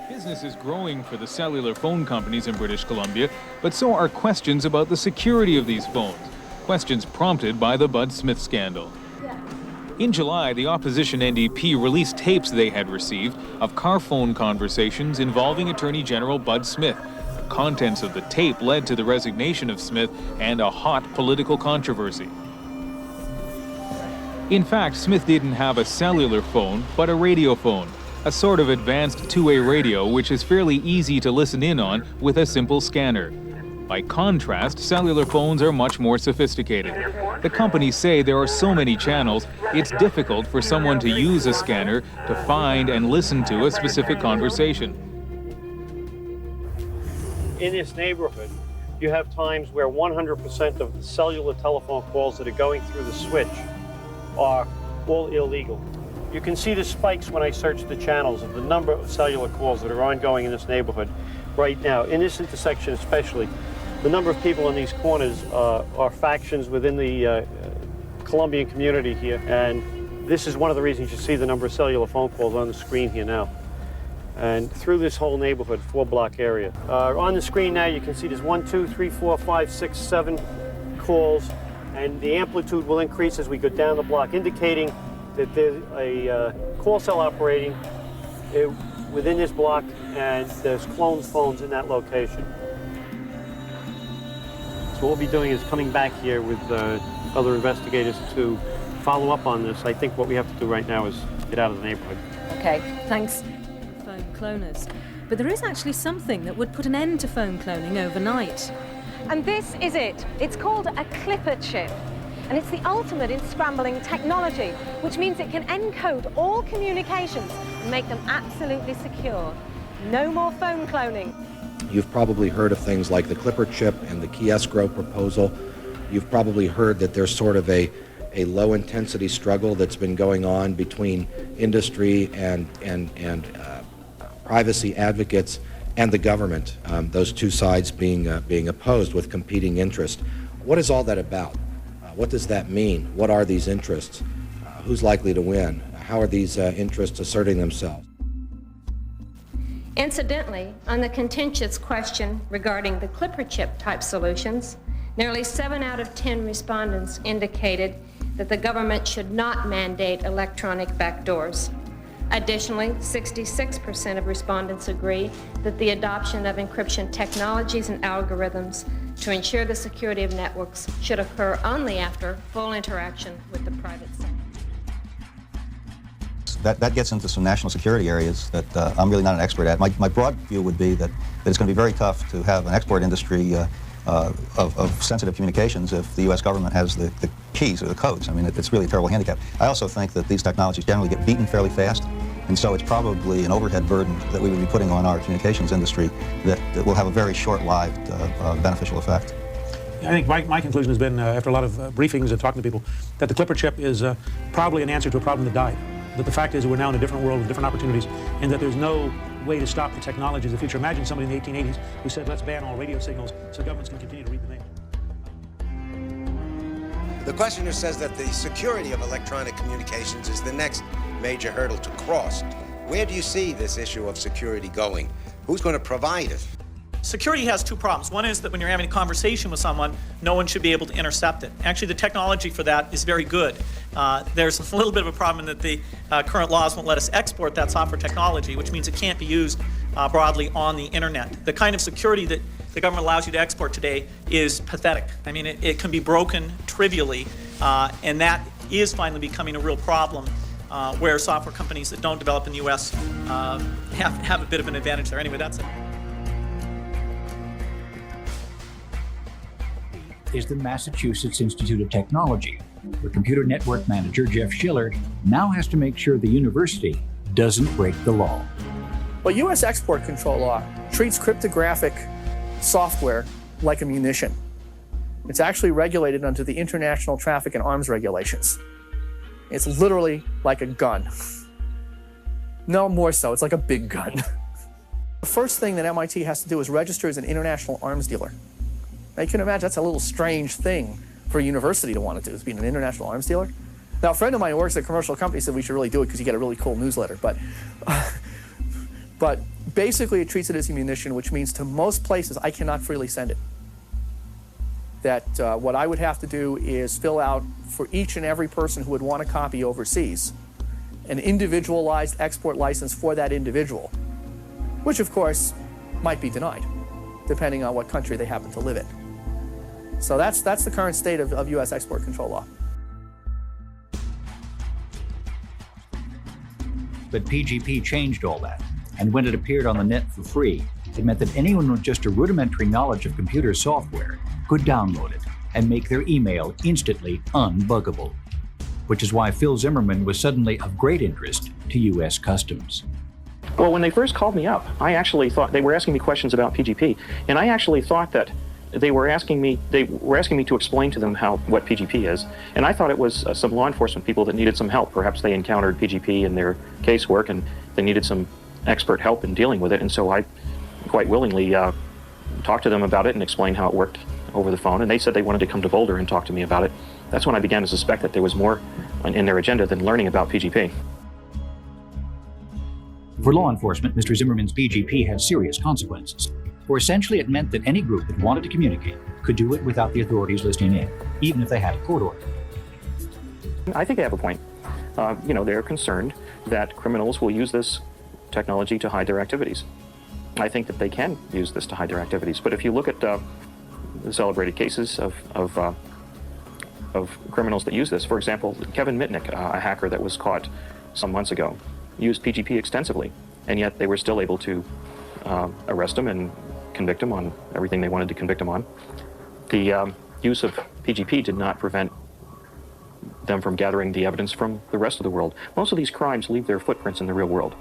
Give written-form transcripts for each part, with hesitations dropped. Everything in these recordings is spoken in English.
Business is growing for the cellular phone companies in British Columbia, but so are questions about the security of these phones. Questions prompted by the Bud Smith scandal. In July, the opposition NDP released tapes they had received of car phone conversations involving Attorney General Bud Smith. The contents of the tape led to the resignation of Smith and a hot political controversy. In fact, Smith didn't have a cellular phone, but a radio phone, a sort of advanced two-way radio which is fairly easy to listen in on with a simple scanner. By contrast, cellular phones are much more sophisticated. The companies say there are so many channels, it's difficult for someone to use a scanner to find and listen to a specific conversation. In this neighborhood, you have times where 100% of the cellular telephone calls that are going through the switch are all illegal. You can see the spikes when I search the channels of the number of cellular calls that are ongoing in this neighborhood right now. In this intersection especially, the number of people in these corners are factions within the Colombian community here, and this is one of the reasons you see the number of cellular phone calls on the screen here now. And through this whole neighborhood, 4-block area. On the screen now you can see there's 1, 2, 3, 4, 5, 6, 7 calls, and the amplitude will increase as we go down the block, indicating that there's a call cell operating within this block, and there's cloned phones in that location. So what we'll be doing is coming back here with other investigators to follow up on this. I think what we have to do right now is get out of the neighborhood. Okay, thanks. Phone cloners. But there is actually something that would put an end to phone cloning overnight. And this is it. It's called a clipper chip. And it's the ultimate in scrambling technology, which means it can encode all communications and make them absolutely secure. No more phone cloning. You've probably heard of things like the clipper chip and the key escrow proposal. You've probably heard that there's sort of a low-intensity struggle that's been going on between industry and privacy advocates and the government, those two sides being opposed with competing interests. What is all that about? What does that mean? What are these interests? Who's likely to win? How are these interests asserting themselves? Incidentally, on the contentious question regarding the clipper chip type solutions, nearly 7 out of 10 respondents indicated that the government should not mandate electronic backdoors. Additionally, 66% of respondents agree that the adoption of encryption technologies and algorithms to ensure the security of networks should occur only after full interaction with the private sector. That gets into some national security areas that I'm really not an expert at. My broad view would be that it's going to be very tough to have an export industry of sensitive communications if the U.S. government has the keys or the codes. I mean, it's really a terrible handicap. I also think that these technologies generally get beaten fairly fast, and so it's probably an overhead burden that we would be putting on our communications industry that will have a very short-lived beneficial effect. I think my conclusion has been, after a lot of briefings and talking to people, that the clipper chip is probably an answer to a problem that died. That the fact is that we're now in a different world with different opportunities, and that there's no way to stop the technology of the future. Imagine somebody in the 1880s who said, let's ban all radio signals so governments can continue to read the mail. The questioner says that the security of electronic communications is the next major hurdle to cross. Where do you see this issue of security going? Who's going to provide it? Security has two problems. One is that when you're having a conversation with someone, no one should be able to intercept it. Actually, the technology for that is very good. There's a little bit of a problem in that the current laws won't let us export that software technology, which means it can't be used broadly on the internet. The kind of security that the government allows you to export today is pathetic. I mean, it can be broken trivially, and that is finally becoming a real problem where software companies that don't develop in the U.S. have a bit of an advantage there. Anyway, that's it. Is the Massachusetts Institute of Technology, where computer network manager Jeff Schiller now has to make sure the university doesn't break the law. Well, U.S. export control law treats cryptographic software like a munition. It's actually regulated under the International Traffic in Arms Regulations. It's literally like a gun. No, more so, it's like a big gun. The first thing that MIT has to do is register as an international arms dealer. Now, you can imagine that's a little strange thing for a university to want to do, is being an international arms dealer. Now, a friend of mine who works at a commercial company said we should really do it because you get a really cool newsletter. But But basically it treats it as a munition, which means to most places I cannot freely send it. That what I would have to do is fill out for each and every person who would want a copy overseas an individualized export license for that individual, which of course might be denied, depending on what country they happen to live in. So that's the current state of U.S. export control law. But PGP changed all that, and when it appeared on the net for free, it meant that anyone with just a rudimentary knowledge of computer software could download it and make their email instantly unbuggable, which is why Phil Zimmerman was suddenly of great interest to U.S. Customs. Well, when they first called me up, I actually thought they were asking me questions about PGP, and I actually thought that they were asking me to explain to them what PGP is, and I thought it was some law enforcement people that needed some help. Perhaps they encountered PGP in their casework and they needed some expert help in dealing with it, and so I quite willingly talked to them about it and explained how it worked over the phone, and they said they wanted to come to Boulder and talk to me about it. That's when I began to suspect that there was more in their agenda than learning about PGP. For law enforcement, Mr. Zimmerman's PGP had serious consequences. For essentially it meant that any group that wanted to communicate could do it without the authorities listening in, even if they had a court order. I think they have a point. They're concerned that criminals will use this technology to hide their activities. I think that they can use this to hide their activities. But if you look at the celebrated cases of criminals that use this, for example, Kevin Mitnick, a hacker that was caught some months ago, used PGP extensively, and yet they were still able to arrest him and convict him on everything they wanted to convict him on. The use of PGP did not prevent them from gathering the evidence from the rest of the world. Most of these crimes leave their footprints in the real world.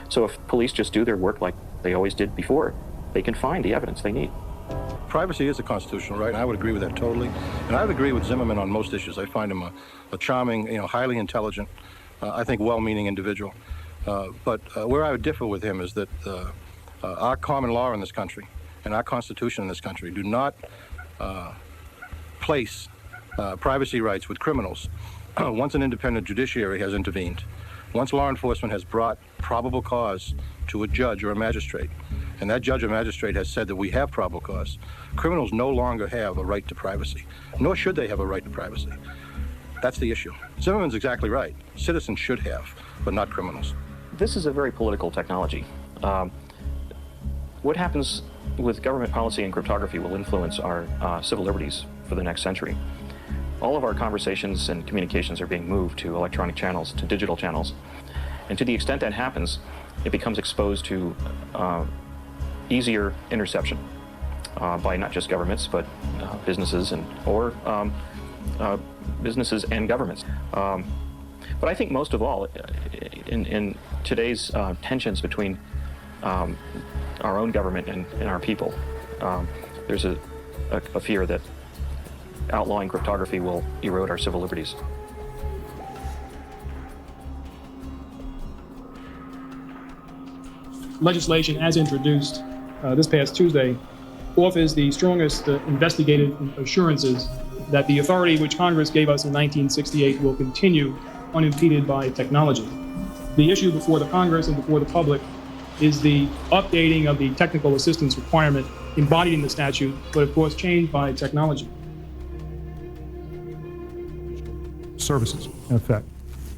So if police just do their work like they always did before, they can find the evidence they need. Privacy is a constitutional right, and I would agree with that totally. And I would agree with Zimmerman on most issues. I find him a charming, highly intelligent, I think well-meaning individual. But where I would differ with him is that our common law in this country and our Constitution in this country do not place privacy rights with criminals once an independent judiciary has intervened. Once law enforcement has brought probable cause to a judge or a magistrate, and that judge or magistrate has said that we have probable cause, criminals no longer have a right to privacy, nor should they have a right to privacy. That's the issue. Zimmerman's exactly right. Citizens should have, but not criminals. This is a very political technology. What happens with government policy and cryptography will influence our civil liberties for the next century. All of our conversations and communications are being moved to electronic channels, to digital channels. And to the extent that happens, it becomes exposed to easier interception by not just governments, but businesses or businesses and governments. But I think most of all, in today's tensions between our own government and our people, there's a fear that outlawing cryptography will erode our civil liberties. Legislation, as introduced this past Tuesday, offers the strongest investigative assurances that the authority which Congress gave us in 1968 will continue unimpeded by technology. The issue before the Congress and before the public is the updating of the technical assistance requirement embodied in the statute, but of course changed by technology. Services, in effect.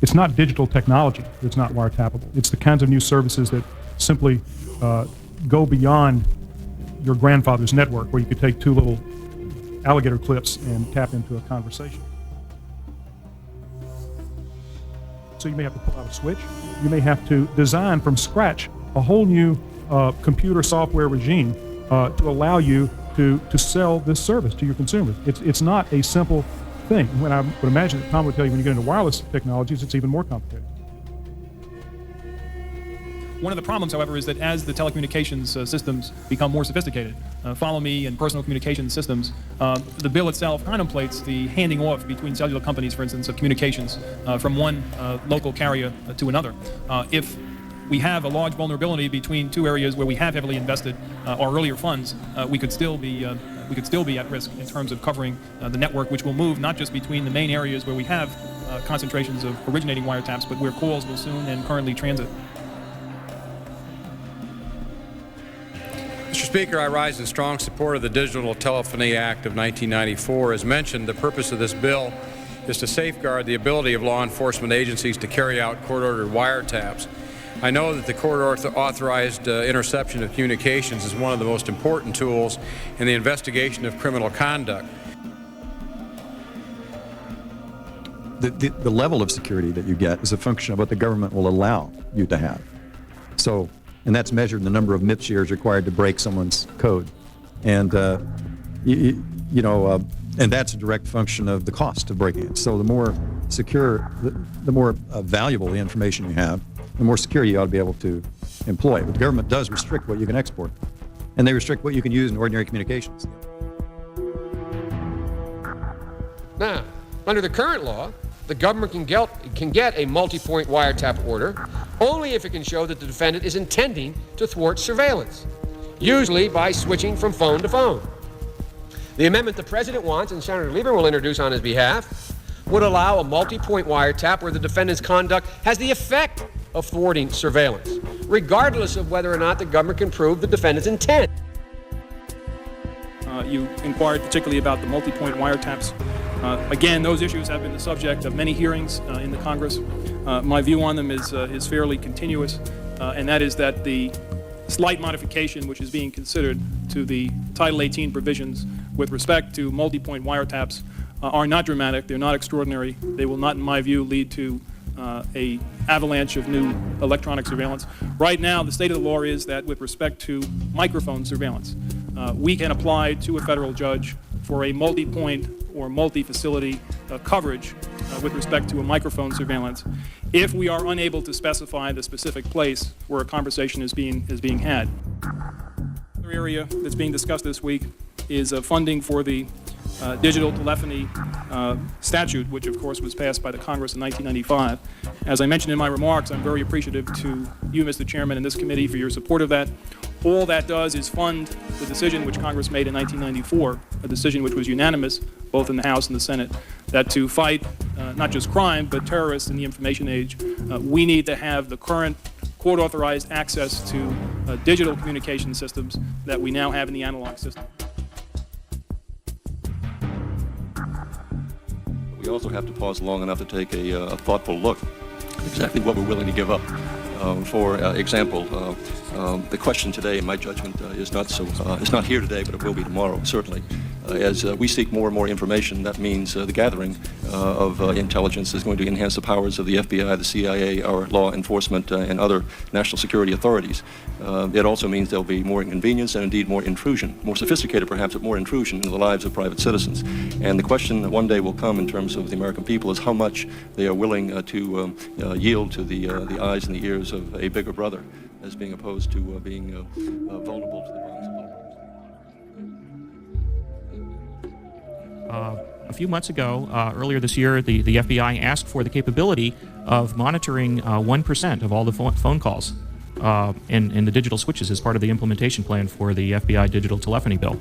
It's not digital technology that's not wiretappable. It's the kinds of new services that simply go beyond your grandfather's network, where you could take two little alligator clips and tap into a conversation. So you may have to pull out a switch. You may have to design from scratch a whole new computer software regime to allow you to sell this service to your consumers. It's not a simple thing. When I would imagine that Tom would tell you when you get into wireless technologies, it's even more complicated. One of the problems, however, is that as the telecommunications systems become more sophisticated, follow me and personal communication systems, the bill itself contemplates the handing off between cellular companies, for instance, of communications from one local carrier to another. If we have a large vulnerability between two areas where we have heavily invested our earlier funds, we could still be at risk in terms of covering the network, which will move not just between the main areas where we have concentrations of originating wiretaps, but where calls will soon and currently transit. Mr. Speaker, I rise in strong support of the Digital Telephony Act of 1994. As mentioned, the purpose of this bill is to safeguard the ability of law enforcement agencies to carry out court-ordered wiretaps. I know that the court-authorized interception of communications is one of the most important tools in the investigation of criminal conduct. The level of security that you get is a function of what the government will allow you to have. So, and that's measured in the number of MIPS years required to break someone's code. And, and that's a direct function of the cost of breaking it. So the more secure, the more valuable the information you have, the more security you ought to be able to employ. But the government does restrict what you can export. And they restrict what you can use in ordinary communications. Now, under the current law, the government can get a multi-point wiretap order only if it can show that the defendant is intending to thwart surveillance, usually by switching from phone to phone. The amendment the President wants, and Senator Lieberman will introduce on his behalf, would allow a multi-point wiretap where the defendant's conduct has the effect of thwarting surveillance, regardless of whether or not the government can prove the defendant's intent. You inquired particularly about the multi-point wiretaps. Again, those issues have been the subject of many hearings in the Congress. My view on them is fairly continuous, and that is that the slight modification which is being considered to the Title 18 provisions with respect to multi-point wiretaps are not dramatic, they're not extraordinary. They will not, in my view, lead to a avalanche of new electronic surveillance. Right now, the state of the law is that with respect to microphone surveillance, we can apply to a federal judge for a multi-point or multi-facility coverage with respect to a microphone surveillance if we are unable to specify the specific place where a conversation is being had. Another area that's being discussed this week is funding for the digital telephony statute, which of course was passed by the Congress in 1995. As I mentioned in my remarks, I'm very appreciative to you, Mr. Chairman, and this committee for your support of that. All that does is fund the decision which Congress made in 1994, a decision which was unanimous, both in the House and the Senate, that to fight not just crime, but terrorists in the information age, we need to have the current court-authorized access to digital communication systems that we now have in the analog system. We also have to pause long enough to take a thoughtful look at exactly what we're willing to give up. For example, the question today, in my judgment, is not here today, but it will be tomorrow, certainly. As we seek more and more information, that means the gathering of intelligence is going to enhance the powers of the FBI, the CIA, our law enforcement, and other national security authorities. It also means there will be more inconvenience and indeed more intrusion, more sophisticated perhaps, but more intrusion into the lives of private citizens. And the question that one day will come in terms of the American people is how much they are willing to yield to the eyes and the ears of a bigger brother as being opposed to being vulnerable to the wrongs of A few months ago, earlier this year, the FBI asked for the capability of monitoring 1% of all the phone calls in the digital switches as part of the implementation plan for the FBI Digital Telephony Bill.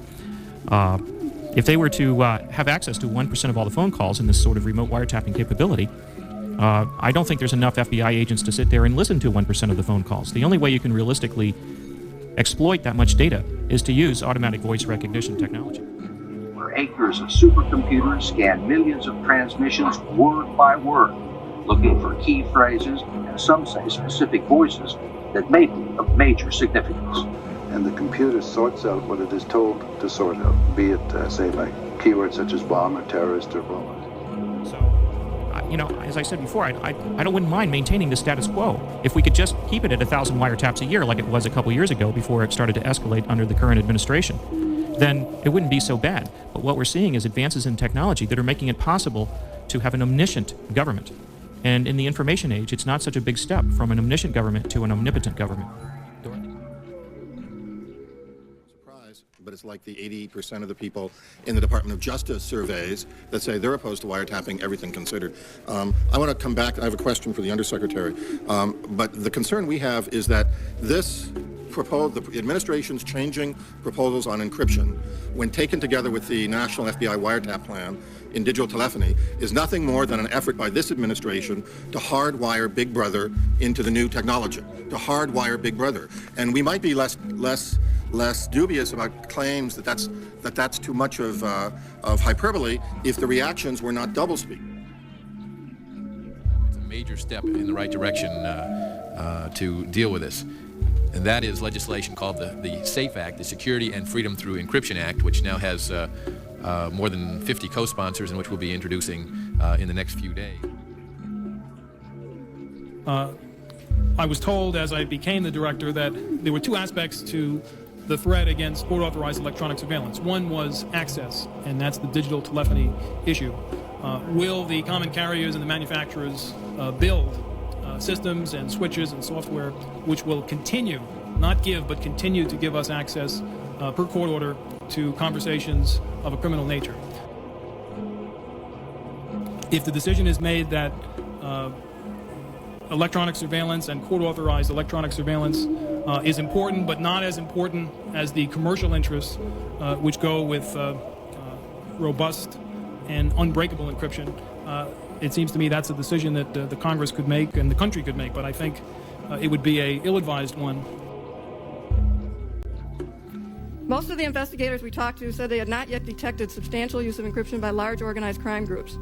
If they were to have access to 1% of all the phone calls in this sort of remote wiretapping capability, I don't think there's enough FBI agents to sit there and listen to 1% of the phone calls. The only way you can realistically exploit that much data is to use automatic voice recognition technology. Where acres of supercomputers scan millions of transmissions word by word, looking for key phrases and some say specific voices that may be of major significance. And the computer sorts out what it is told to sort out, be it, say, like keywords such as bomb or terrorist or bullet. You know, as I said before, I wouldn't mind maintaining the status quo if we could just keep it at 1,000 wiretaps a year like it was a couple years ago before it started to escalate under the current administration. Then it wouldn't be so bad. But what we're seeing is advances in technology that are making it possible to have an omniscient government. And in the information age, it's not such a big step from an omniscient government to an omnipotent government. But it's like the 80% of the people in the Department of Justice surveys that say they're opposed to wiretapping, everything considered. I want to come back. I have a question for the Undersecretary. But the concern we have is that this the administration's changing proposals on encryption, when taken together with the National FBI wiretap plan in digital telephony, is nothing more than an effort by this administration to hardwire Big Brother into the new technology, to hardwire Big Brother. And we might be less less dubious about claims that that's too much of hyperbole if the reactions were not doublespeak. It's a major step in the right direction to deal with this. And that is legislation called the SAFE Act, the Security and Freedom Through Encryption Act, which now has more than 50 co-sponsors and which we'll be introducing in the next few days. I was told as I became the director that there were two aspects to the threat against court-authorized electronic surveillance. One was access, and that's the digital telephony issue. Will the common carriers and the manufacturers build systems and switches and software which will continue, not give, but continue to give us access per court order to conversations of a criminal nature? If the decision is made that electronic surveillance and court-authorized electronic surveillance is important, but not as important as the commercial interests which go with robust and unbreakable encryption, it seems to me that's a decision that the Congress could make and the country could make, but I think it would be an ill-advised one. Most of the investigators we talked to said they had not yet detected substantial use of encryption by large organized crime groups.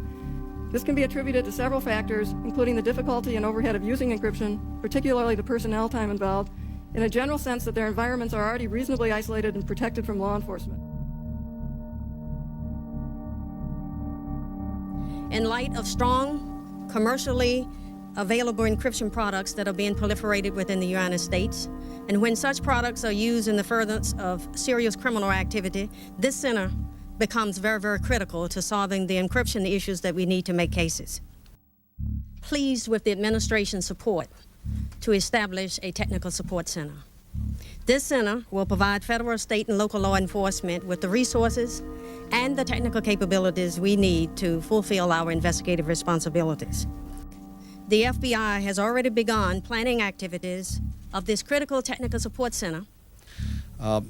This can be attributed to several factors, including the difficulty and overhead of using encryption, particularly the personnel time involved, in a general sense that their environments are already reasonably isolated and protected from law enforcement. In light of strong, commercially available encryption products that are being proliferated within the United States, and when such products are used in the furtherance of serious criminal activity, this center becomes very, very critical to solving the encryption issues that we need to make cases. Pleased with the administration's support to establish a technical support center. This center will provide federal, state, and local law enforcement with the resources and the technical capabilities we need to fulfill our investigative responsibilities. The FBI has already begun planning activities of this critical technical support center.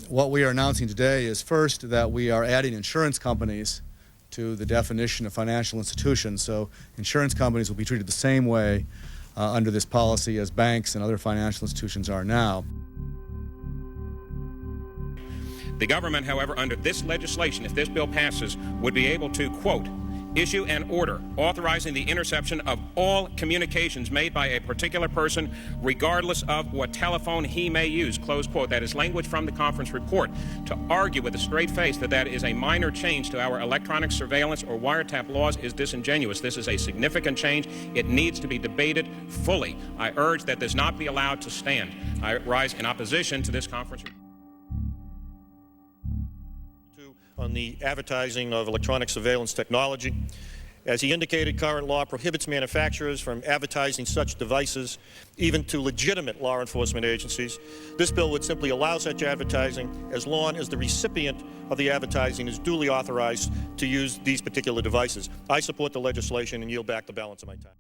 What we are announcing today is first that we are adding insurance companies to the definition of financial institutions. So insurance companies will be treated the same way under this policy as banks and other financial institutions are now. The government, however, under this legislation, if this bill passes, would be able to, quote, issue an order authorizing the interception of all communications made by a particular person, regardless of what telephone he may use, close quote. That is language from the conference report. To argue with a straight face that that is a minor change to our electronic surveillance or wiretap laws is disingenuous. This is a significant change. It needs to be debated fully. I urge that this not be allowed to stand. I rise in opposition to this conference report. On the advertising of electronic surveillance technology. As he indicated, current law prohibits manufacturers from advertising such devices even to legitimate law enforcement agencies. This bill would simply allow such advertising as long as the recipient of the advertising is duly authorized to use these particular devices. I support the legislation and yield back the balance of my time.